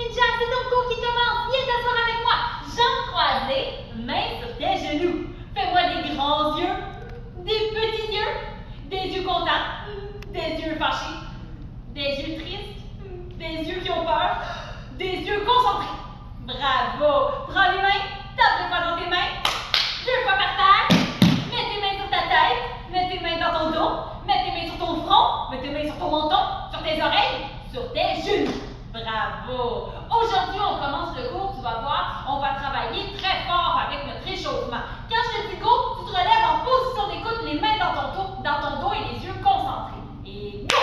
ninja, c'est ton cours qui commence. Viens t'asseoir avec moi. Jambes croisées, mains sur tes genoux. Fais-moi des grands yeux, des petits yeux, des yeux contents, des yeux fâchés, des yeux tristes, des yeux qui ont peur, des yeux concentrés. Bravo. Prends les mains, tape les pas dans tes mains, 2 fois par terre. Mets tes mains sur ta tête, mets tes mains dans ton dos, mets tes mains sur ton front, mets tes mains sur ton menton, sur tes oreilles, sur tes genoux. Bravo! Aujourd'hui, on commence le cours, tu vas voir, on va travailler très fort avec notre échauffement. Quand je te dis go, tu te relèves en position d'écoute, les mains dans ton dos et les yeux concentrés. Et go!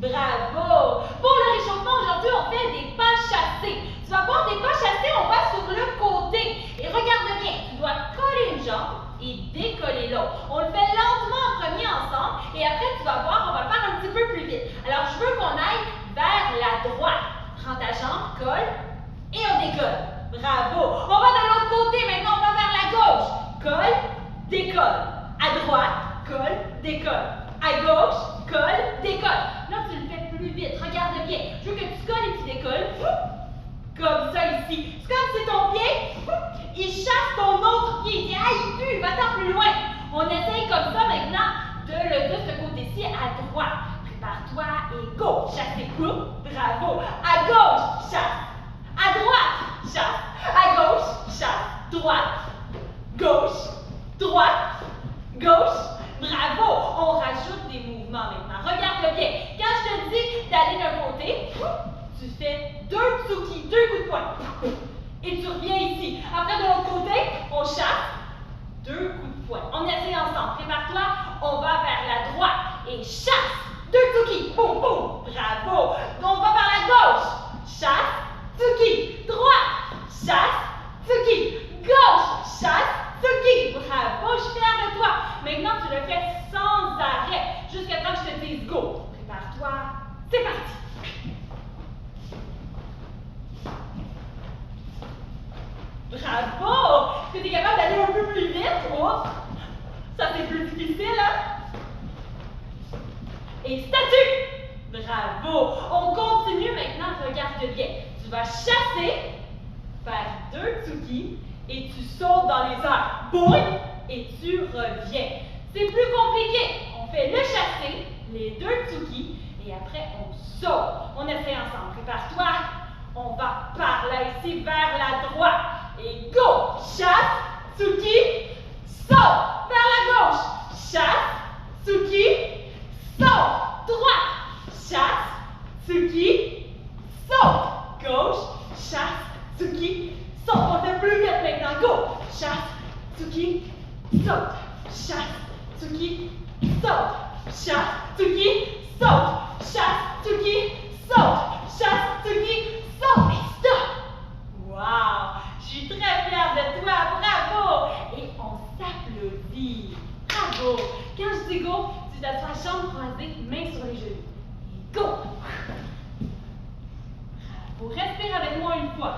Bravo! Pour le réchauffement, aujourd'hui, on fait des pas chassés. Tu vas voir des pas chassés, on va sur le côté. Et regarde bien, tu dois coller une jambe et décoller l'autre. On le fait lentement en premier ensemble et après, tu vas voir, on va le faire un petit peu plus vite. Alors, je veux qu'on aille vers la droite. Prends ta jambe, colle et on décolle. Bravo! On va de l'autre côté, maintenant on va vers la gauche. Colle, décolle. À droite, colle, décolle. À gauche, colle, décolle. Là, tu le fais plus vite. Regarde bien. Je veux que tu colles et tu décolles. Comme ça ici. C'est comme si ton pied, il chasse ton autre pied. Il dit, ah, il pue, va-t'en plus loin. On essaye comme ça maintenant de ce côté-ci à droite. Prépare-toi et go! Chasse tes coups. Bravo! À gauche, chasse. À droite, chasse. À gauche, chasse. Droite. Gauche. Droite. Gauche. Bravo! On rajoute des mouvements maintenant. Regarde bien. Quand je te dis d'aller d'un côté, tu fais 2 tsuki, 2 coups de poing. Et tu reviens ici. Après, de l'autre côté, on chasse. 2 coups de poing. On essaie ensemble. Prépare-toi. On va vers la droite. Et chasse. 2 tsuki. Boum, boum. Bravo. On va vers la gauche. Chasse. Tsuki. Droite. Chasse. Tsuki. Gauche. Chasse. Tsuki. Bravo. Je suis fière de toi. Maintenant, tu le fais sans arrêt. Jusqu'à temps que je te dise go. Prépare-toi. C'est parti. Bravo! Est-ce que tu es capable d'aller un peu plus vite? Oh! Ça c'est plus difficile, hein? Et statue! Bravo! On continue maintenant, regarde bien. Tu vas chasser, faire 2 tsuki et tu sautes dans les airs. Boum! Et tu reviens. C'est plus compliqué. On fait le chasser, les 2 tsuki et après on saute. On essaie ensemble. Prépare-toi. On va par là ici vers la droite. Et go! Chasse, tsuki, saute! Vers la gauche. Chasse, tsuki, saute! Droite. Chasse, tsuki, saute! Gauche. Chasse, tsuki, saute! On fait plus vite maintenant. Go! Chasse, tsuki, saute! Chasse, tsuki, saute! Chasse, tsuki, saute! Chasse, tsuki, saute! Chasse, tsuki, saute! Et stop! Wow! Je suis très fière de toi, bravo! Et on s'applaudit. Bravo! Quand je dis go, tu t'assois jambes croisées, mains sur les genoux. Et go! Bravo! Respire avec moi une fois.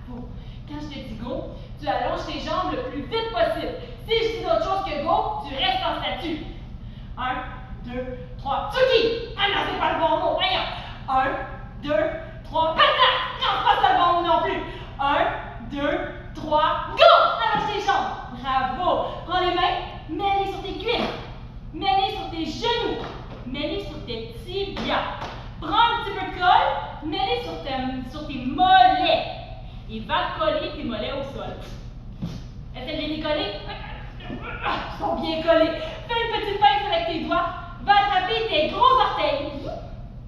Bravo! Quand je te dis go, tu allonges tes jambes le plus vite possible. Si je dis autre chose que go, tu restes en statue. 1, 2, 3, tsuki! Ah non, c'est pas le bon mot, voyons! 1, 2, 3, patate! Non, c'est pas le bon mot non plus! 1, 2, 3, go! Allonge tes jambes! Bravo! Prends les mains, mets-les sur tes cuisses, mets-les sur tes genoux, mets-les sur tes tibias. Prends un petit peu de colle, mets-les sur tes mollets. Et va coller tes mollets au sol. Essaie de les décoller. Ils sont bien collés. Fais une petite pince avec tes doigts. Va attraper tes gros orteils.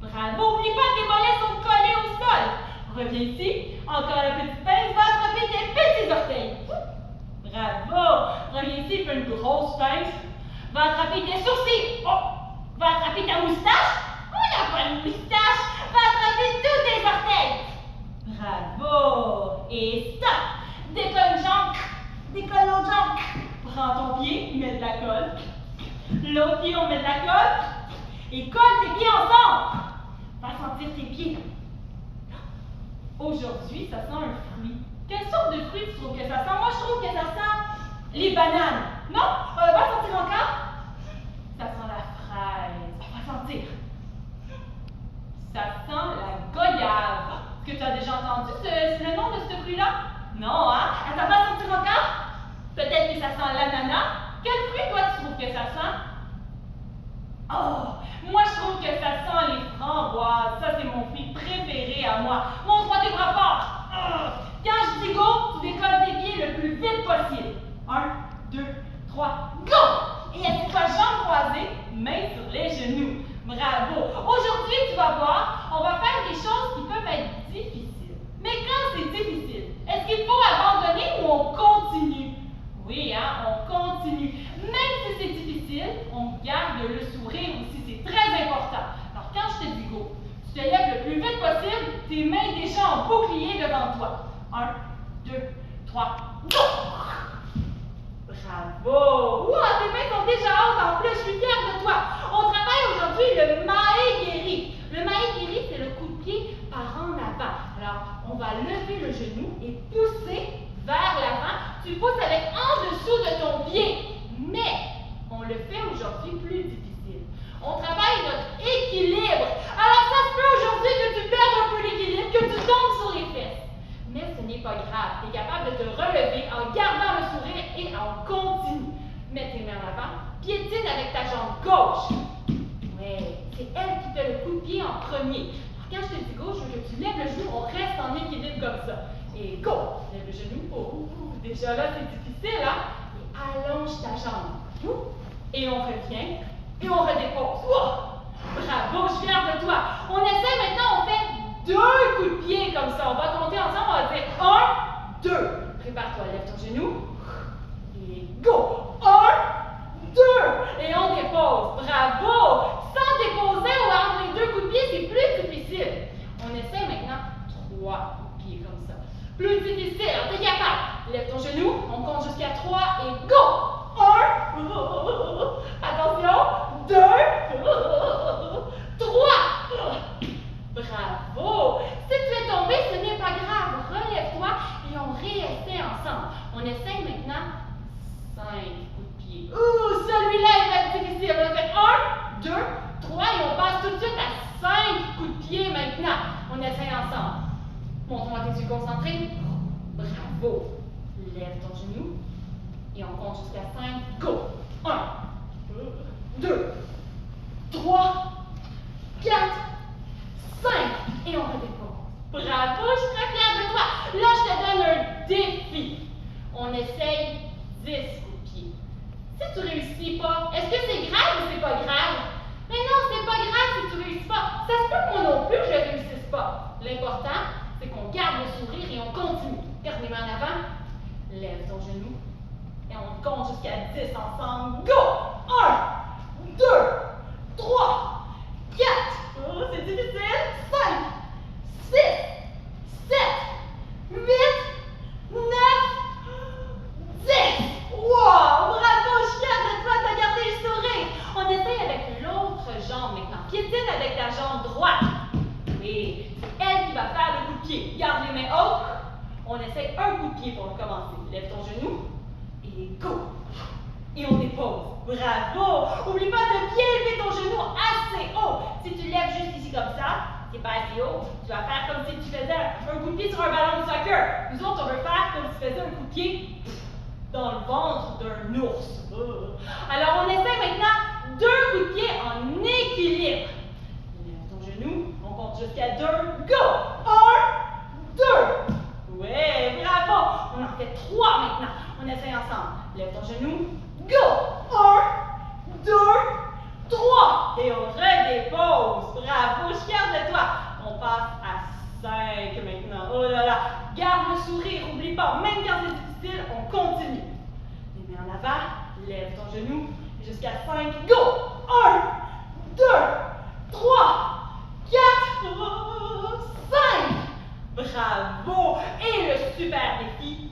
Bravo! N'oublie pas que tes mollets sont collés au sol. Reviens ici. Encore la petite pince. Va attraper tes petits orteils. Bravo! Reviens ici. Fais une grosse pince. Va attraper tes sourcils. Oh! Va attraper ta moustache. On n'a pas de moustache. Va attraper tous tes orteils. Bravo! Et stop! Décolle une jambe. Décolle l'autre jambe. Prends ton pied, mets de la colle. L'autre pied, on met de la colle. Et colle tes pieds ensemble. Va sentir tes pieds. Aujourd'hui, ça sent un fruit. Quelle sorte de fruit tu trouves que ça sent? Moi, je trouve que ça sent les bananes. Non? Va sentir encore. Ça sent la fraise. Va sent l'ananas. Quel fruit, toi, tu trouves que ça sent? Oh, moi, je trouve que ça sent les framboises. Ça, c'est mon fruit préféré à moi. Montre-moi tes bras forts. Quand je dis go, tu décolles tes pieds le plus vite possible. 1, 2, 3, go! Et assis-toi jambes croisées, mains sur les genoux. Bravo! Aujourd'hui, tu vas voir, on va faire des choses qui peuvent être difficiles. Mais quand c'est difficile, est-ce qu'il faut abandonner ou on continue? Oui, hein, on continue. Même si c'est difficile, on garde le sourire aussi, c'est très important. Alors quand je te dis go, tu te lèves le plus vite possible, tes mains déjà en bouclier devant toi. 1, 2, 3, go! Bravo! Wow, tes mains sont déjà hautes en plus, je suis fière de toi. On travaille aujourd'hui le mae-geri. Le mae-geri, c'est le coup de pied par en avant. Alors, on va lever le genou et pousser vers l'avant. Tu pousses avec en dessous de ton pied. Mais, on le fait aujourd'hui plus difficile. On travaille notre équilibre. Alors, ça se peut aujourd'hui que tu perdes un peu l'équilibre, que tu tombes sur les fesses. Mais ce n'est pas grave. Tu es capable de te relever en gardant le sourire et en continu. Mets tes mains en avant. Piétine avec ta jambe gauche. Ouais, c'est elle qui fait le coup de pied en premier. Alors, quand je te dis gauche, je veux que tu lèves le genou, on reste en équilibre comme ça. Et go! Lève le genou. Oh, déjà là, c'est difficile, hein? Et allonge ta jambe. Et on revient. Et on redépose. Oh! Bravo, je suis fière de toi. On essaie maintenant, on fait 2 coups de pied comme ça. On va compter ensemble, on va dire 1, 2. Prépare-toi, lève ton genou. Et go! 1, 2. Et on dépose. Bravo! Sans déposer ou entre les 2 coups de pied, c'est plus difficile. On essaie maintenant 3 coups de pied comme ça. Plus difficile. Alors, t'es capable. Lève ton genou. On compte jusqu'à 3 et go! 1. Attention. 2. 3. Bravo! Si tu es tombé, ce n'est pas grave. Relève-toi et on réessaie ensemble. On essaie maintenant 5 coups de pied. Ouh, celui-là, il va être difficile. On a fait 1, 2, 3 et on passe tout de suite à 5 coups de pied maintenant. On essaie ensemble. Montre-moi tes yeux concentrés. Bravo! Lève ton genou et on compte jusqu'à 5. Go! 1, 2, 3, 4, 5. Et on redépose. Bravo, je suis très fière de toi. Là, je te donne un défi. On essaye 10 coups de pied. Si tu réussis pas, est-ce que c'est grave ou c'est pas grave? Mais non, c'est pas grave si tu réussis pas. Ça se peut que moi non plus, je ne réussisse pas. L'important, c'est qu'on garde le sourire et on continue. Garde les mains en avant. Lève ton genou. Et on compte jusqu'à 10 ensemble. Go! 1, 2, 3, 4. Oh, c'est difficile. 5, 6, 7, 8, 9, 10. Wow! Bravo, je suis fière de toi, t'as gardé le sourire. On essaye avec l'autre jambe maintenant. Piétine avec ta jambe droite. Oui, c'est elle qui va faire le coup de pied. Garde les mains hautes. On essaye un coup de pied pour commencer. Lève ton genou et go! Et on dépose. Bravo! Oublie pas de bien lever ton genou assez haut. Si tu lèves juste ici comme ça, c'est pas assez haut. Tu vas faire comme si tu faisais un coup de pied sur un ballon de soccer. Nous autres, on veut faire comme si tu faisais un coup de pied dans le ventre d'un ours. Alors, on essaie maintenant 2 coups de pied en équilibre. Lève ton genou. On compte jusqu'à 2. Go! 1, 2. Ouais, bravo! On en fait 3 maintenant. On essaie ensemble. Lève ton genou. Go! 1, 2, 3. Et on redépose. Bravo, je suis fière de toi. On passe à 5 maintenant. Oh là là. Garde le sourire. N'oublie pas, même quand c'est difficile, on continue. Les mains en avant. Lève ton genou. Jusqu'à 5. Go! 1, 2, 3, 4, 5. Bravo! Et le super défi,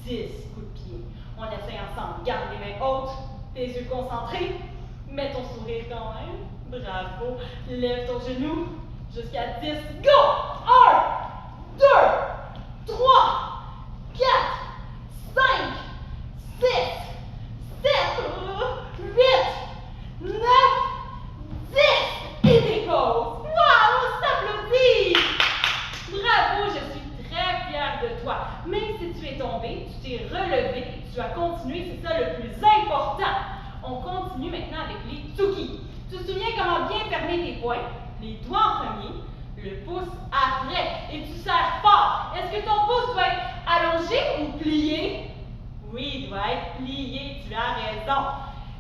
10 coups de pied. On essaie ensemble. Garde les mains hautes, tes yeux concentrés. Mets ton sourire quand même. Bravo. Lève ton genou jusqu'à 10. Go! 1, 2, 3, 4, 5, 6, 7, 8, 9, 10. Et dépose. Waouh! On s'applaudit! Bravo, je suis très fière de toi. Même si tu es tombé, tu t'es relevé et tu as continué Tu te souviens comment bien fermer tes poings? Les doigts en premier, le pouce après. Et tu serres fort. Est-ce que ton pouce doit être allongé ou plié? Oui, il doit être plié, tu as raison.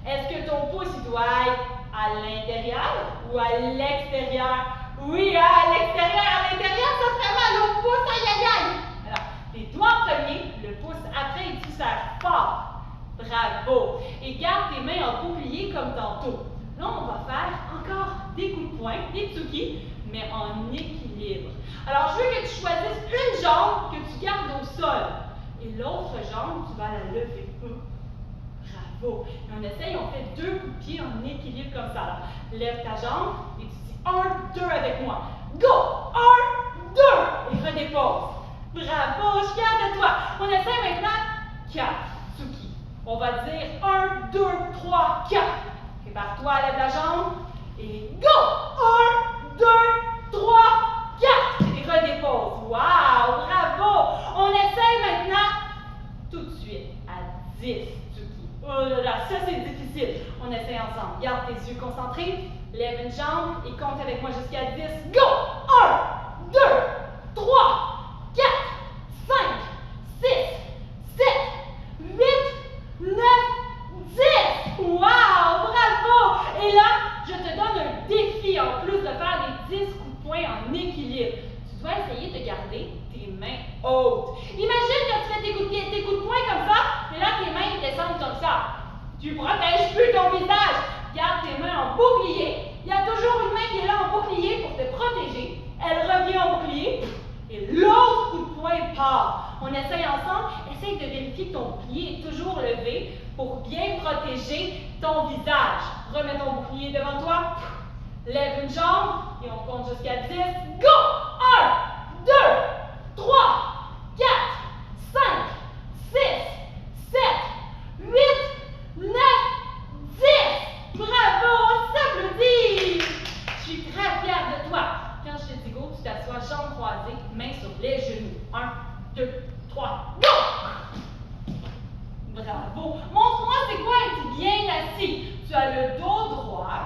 Est-ce que ton pouce il doit être à l'intérieur ou à l'extérieur? Oui, à l'extérieur, à l'intérieur, ça serait mal au pouce, aïe aïe aïe. Alors, les doigts en premier, le pouce après et tu serres fort. Bravo! Et garde tes mains en bouclier comme tantôt. Là, on va faire encore des coups de poing, des tsuki, mais en équilibre. Alors, je veux que tu choisisses une jambe que tu gardes au sol. Et l'autre jambe, tu vas la lever. Bravo! Et on essaye, on fait 2 coups de pied en équilibre comme ça. Alors, lève ta jambe et tu dis 1, 2 avec moi. Go! 1, 2! Et redépose. Bravo! Je suis fière de toi. On essaie maintenant 4 tsuki. On va dire 1, 2, 3, 4. Prépare-toi, lève la jambe et go! 1, 2, 3, 4. Et redépose. Wow! Bravo! On essaye maintenant tout de suite à 10 tsuki. Oh là là, ça c'est difficile. On essaye ensemble. Garde tes yeux concentrés. Lève une jambe et compte avec moi jusqu'à 10. Go! 1, 2, 3, 4, 5, 6, 7, 8, 9, 10! Wow! Bravo! Et là, je te donne un défi en plus de faire les 10 coups de poing en équilibre. Tu dois essayer de garder tes mains hautes. Imagine quand tu fais tes coups de poing comme ça, mais là, tes mains descendent comme ça. Tu protèges plus ton visage. Garde tes mains en bouclier. Il y a toujours une main qui est là en bouclier pour te protéger. Elle revient en bouclier. Et l'autre coup de poing part. On essaye ensemble. Essaye de vérifier que ton bouclier est toujours levé pour bien protéger ton visage. Remets ton bouclier devant toi. Lève une jambe et on compte jusqu'à 10. Go! 1, 2, 3, 4, 5, 6, 7, 8, 9, 10! Bravo! On s'applaudit! Je suis très fière de toi. Quand je te dis go, tu t'assois jambes croisées, mains sur les genoux. 1, 2, 3, go! Bravo! Montre-moi c'est quoi être bien assis. Tu as le dos droit,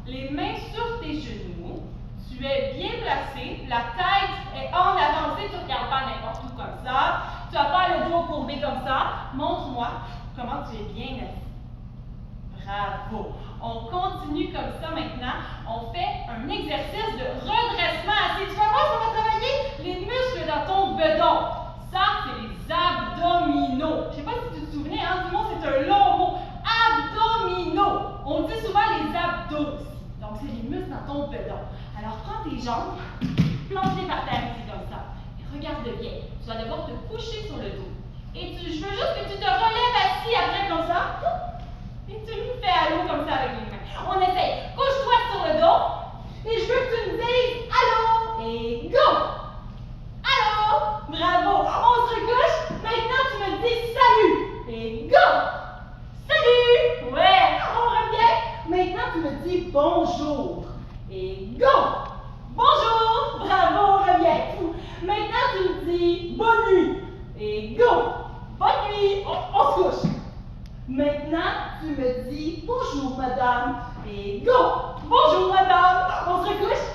les mains sur tes genoux, tu es bien placé, la tête est en avancée, tu ne regardes pas n'importe où comme ça, tu n'as pas le dos courbé comme ça. Montre-moi comment tu es bien assis. Bravo! On continue comme ça maintenant. On fait un exercice de redressement assis. Tu vas voir, ça va travailler les muscles dans ton bedon. Ça, c'est les abdominaux. Je ne sais pas si tu te souvenais, hein, du mot, c'est un long mot. Abdominaux. On dit souvent les abdos aussi. Donc, c'est les muscles dans ton bedon. Alors, prends tes jambes, plante-les par terre ici comme ça. Et regarde bien. Tu vas devoir te coucher sur le dos. Et je veux juste que tu te relèves assis après comme ça. Et tu me fais allô comme ça avec les mains. On essaye. Couche-toi sur le dos. Et je veux que tu me dises allô. Et go! Allô! Bravo! On se recouche. Maintenant, tu me dis salut. Et go! Salut! Ouais! On revient. Maintenant, tu me dis bonjour. Et go! Bonjour! Bravo! On revient. Maintenant, tu me dis bonne nuit. Et go! Bonne nuit! On se couche. Maintenant, tu me dis bonjour madame et go! Bonjour madame! On se recouche?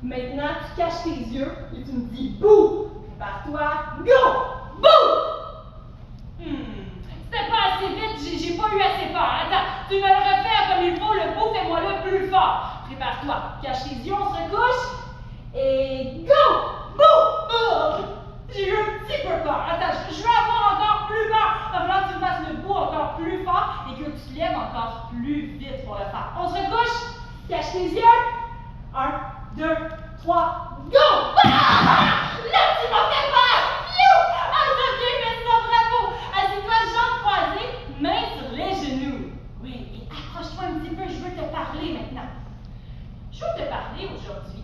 Maintenant, tu caches tes yeux et tu me dis bouh! Prépare-toi, go! Bouh! C'était pas assez vite, j'ai pas eu assez peur. Attends, tu me le refais comme il faut, le bouh, fais-moi le plus fort. Prépare-toi, cache tes yeux, on se recouche et go! Bouh! J'ai eu un petit peu peur. Attends, je vais avoir encore plus peur. Il va falloir que tu fasses le bout encore plus fort et que tu te lèves encore plus vite pour le faire. On se recouche, cache tes yeux. 1, 2, 3, go! Ah! Là, tu m'as fait peur! Ah, t'as bien fait ça, bravo! Assieds-toi, jambes croisées, mains sur les genoux. Oui, et accroche-toi un petit peu, je veux te parler maintenant. Je veux te parler aujourd'hui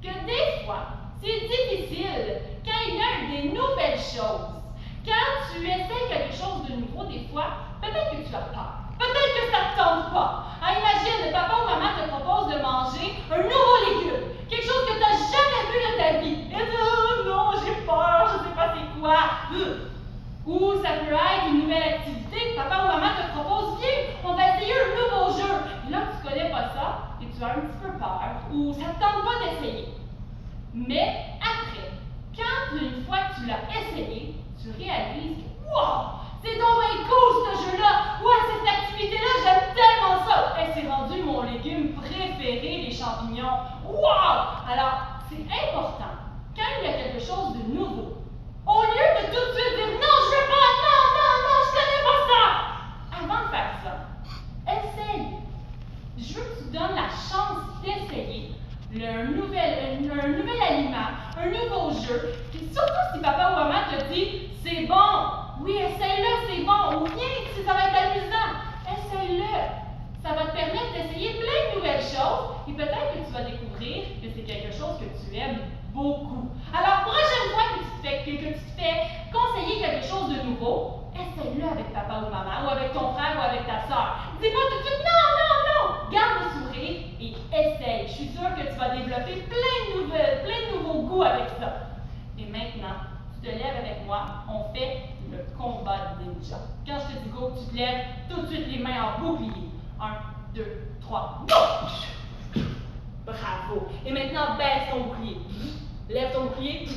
que des fois, c'est difficile quand il y a des nouvelles choses. Quand tu essaies quelque chose de nouveau, des fois, peut-être que tu as peur. Peut-être que ça ne te tente pas. Alors, imagine, papa ou maman te propose de manger un nouveau légume. Quelque chose que tu n'as jamais vu de ta tu as un petit peu peur ou ça ne te tente pas d'essayer. Mais après, quand une fois que tu l'as essayé, tu réalises que wow, c'est donc bien cool ce jeu-là! Ouais, cette activité-là, j'aime tellement ça! Et c'est rendu mon légume préféré, les champignons. Wow! Alors, c'est important, quand il y a quelque chose de nouveau, au lieu de tout de suite dire non, je veux pas, non, non, non, je connais pas ça! Avant de faire ça, essaye. Je veux que tu donnes la chance d'essayer un nouvel aliment, un nouveau jeu. Puis surtout si papa ou maman te dit c'est bon, oui, essaye-le, c'est bon, ou viens si ça va être amusant, essaye-le. Ça va te permettre d'essayer plein de nouvelles choses et peut-être que tu vas découvrir que c'est quelque chose que tu aimes beaucoup. Alors, prochaine fois que tu te fais conseiller quelque chose de nouveau, essaye-le avec papa ou maman, ou avec ton frère ou avec ta soeur. Dis pas tout de suite non, non, non! Garde le sourire et essaye. Je suis sûre que tu vas développer plein de nouveaux goûts avec ça. Et maintenant, tu te lèves avec moi, on fait le combat de ninja. Quand je te dis go, tu te lèves tout de suite les mains en bouclier. 1, 2, 3, go! Bravo! Et maintenant, baisse ton bouclier. Lève ton bouclier,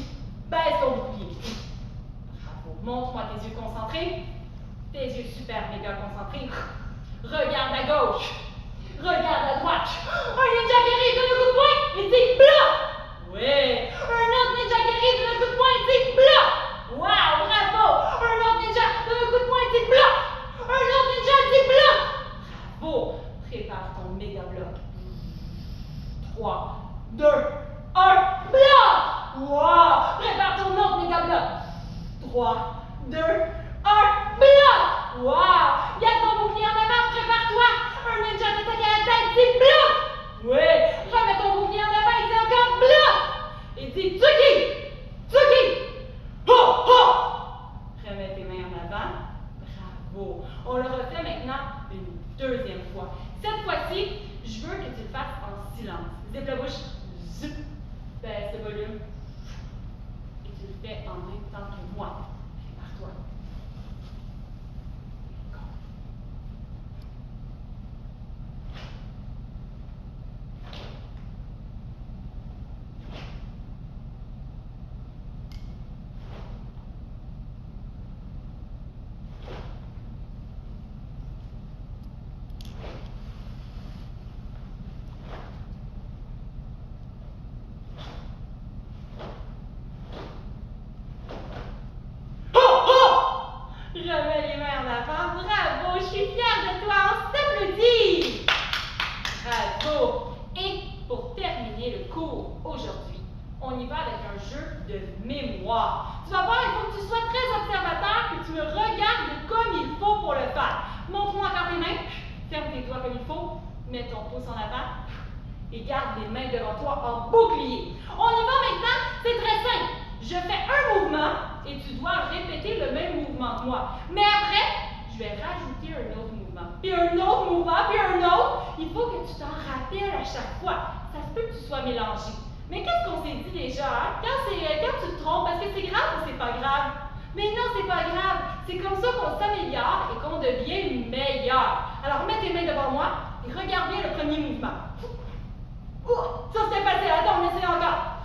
baisse ton bouclier. Bravo. Montre-moi tes yeux concentrés. Tes yeux super méga concentrés. Regarde à gauche. Regarde à droite. Un ninja qui arrive, donne un coup de poing et dit bloc. Ouais. Un autre ninja qui arrive, donne un coup de poing et dit bloc. Wow, bravo. Un autre ninja, donne un coup de poing et dit bloc. Un autre ninja dit bloc. Bravo. Prépare ton méga bloc. 3, 2, 1, bloc. Wow. Prépare ton autre méga bloc. 3, 2, 1, bloc. Wow. Garde ton bouclier en avant, prépare-toi. Un ninja t'attaque à la tête, dit bloc. Ouais. Remets ton bouclier en avant et dis encore bloc. Et dis Tsuki. Tsuki. Ho, ho. Remets tes mains en avant. Bravo. On le refait maintenant une deuxième fois. Cette fois-ci, je veux que tu le fasses en silence. Zip la bouche. Zip. Baisse le volume. Et tu le fais en même temps que moi. Prépare-toi. Remets les mains en avant. Bravo, je suis fière de toi. On s'applaudit. Bravo. Et pour terminer le cours aujourd'hui, on y va avec un jeu de mémoire. Tu vas voir, il faut que tu sois très observateur, que tu me regardes comme il faut pour le faire. Montre-moi encore tes mains. Ferme tes doigts comme il faut. Mets ton pouce en avant. Et garde les mains devant toi en bouclier. On y va maintenant. C'est très simple. Je fais un mouvement et tu dois répéter le même mouvement que moi. Mais après, je vais rajouter un autre mouvement. Puis un autre mouvement, puis un autre. Il faut que tu t'en rappelles à chaque fois. Ça se peut que tu sois mélangé. Mais qu'est-ce qu'on s'est dit déjà, hein? Quand tu te trompes, est-ce que c'est grave ou c'est pas grave? Mais non, c'est pas grave. C'est comme ça qu'on s'améliore et qu'on devient meilleur. Alors, mets tes mains devant moi et regarde bien le premier mouvement. Ça, c'était facile. Attends, on essaie encore.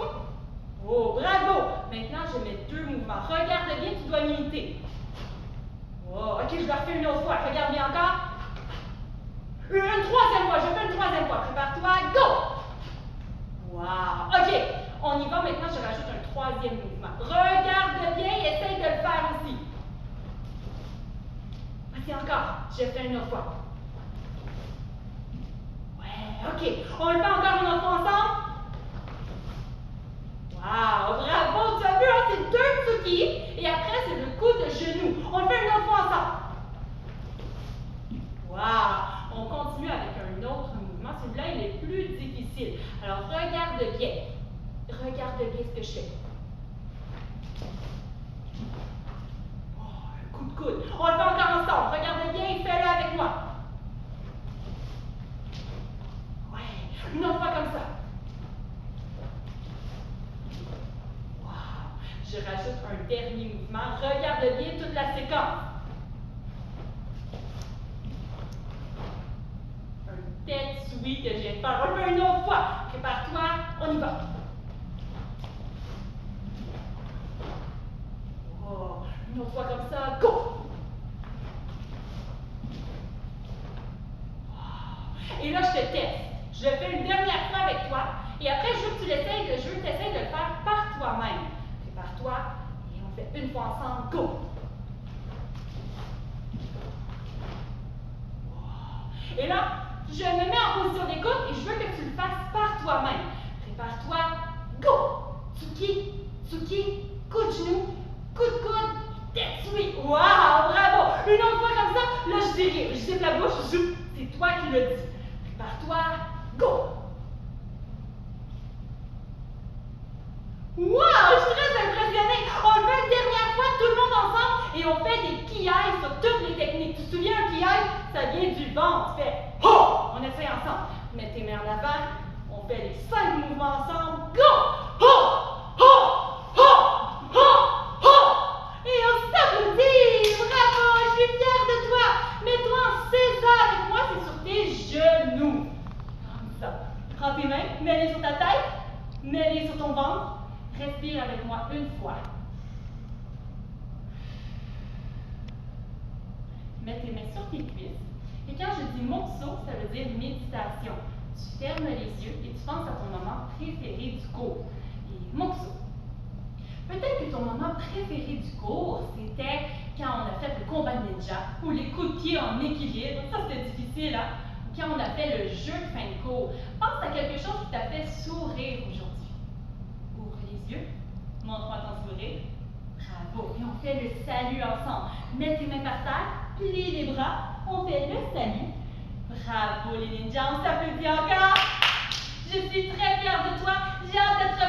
Oh, bravo! Maintenant, je mets deux mouvements. Regarde bien, tu dois m'imiter. Oh, ok, je vais refaire une autre fois. Regarde bien encore. Une troisième fois. Je fais une troisième fois. Prépare-toi. Go! Wow! Ok, on y va maintenant. Je rajoute un troisième mouvement. Regarde bien et essaye de le faire aussi. Ok, encore. Je fais une autre fois. Ouais, ok. On le fait encore une autre fois ensemble. Wow, bravo, tu as vu, hein, c'est deux Tsuki et après c'est le coup de genou. On le fait une autre fois ensemble. Wow, on continue avec un autre mouvement. Celui-là, il est plus difficile. Alors, regarde bien. Regarde bien ce que je fais. Oh, un coup de coude. On le fait encore ensemble. Regarde bien et fais-le avec moi. Ouais, une autre fois comme ça. Je rajoute un dernier mouvement. Regarde bien toute la séquence. Un tête sous oui que je viens de faire. On le fait une autre fois. Prépare-toi, on y va. Oh, une autre fois comme ça, go! Et là, je te teste. Je le fais une dernière fois avec toi. Et après, je veux que tu l'essayes, je veux que tu essayes de le faire par toi-même. Prépare-toi et on fait une fois ensemble, go! Et là, je me mets en position d'écoute et je veux que tu le fasses par toi-même. Prépare-toi, go! Tsuki, tsuki, coup de genou, coup de coude, Tetsui. Waouh, bravo! Une autre fois comme ça, là je dis rien. Je zippe la bouche, c'est toi qui le dis. Prépare-toi, go! Wow, je suis très impressionnée! On le fait une dernière fois, tout le monde ensemble, et on fait des kiai sur toutes les techniques. Tu te souviens, un kiai, ça vient du ventre. Tu fais ho! On essaie ensemble. Mets tes mains en avant, on fait les 5 mouvements ensemble. Go! Ho! Ho! Ho! Ho! Ho! Et on s'applaudit! Bravo! Je suis fière de toi! Mets-toi en César avec moi, c'est sur tes genoux. Comme ça. Prends tes mains, mets-les sur ta tête, mets-les sur ton ventre. Respire avec moi une fois. Mets tes mains sur tes cuisses. Et quand je dis mokso, ça veut dire méditation. Tu fermes les yeux et tu penses à ton moment préféré du cours. Et mokso. Peut-être que ton moment préféré du cours, c'était quand on a fait le combat ninja ou les coups de pied en équilibre. Ça, c'était difficile, hein? Ou quand on a fait le jeu de fin de cours. Pense à quelque chose qui t'a fait sourire aujourd'hui. Ouvre les yeux, montre-moi ton sourire. Bravo. Et on fait le salut ensemble. Mets tes mains par terre, plie les bras, on fait le salut. Bravo les ninjas, on s'applaudit encore. Je suis très fière de toi. J'ai hâte de te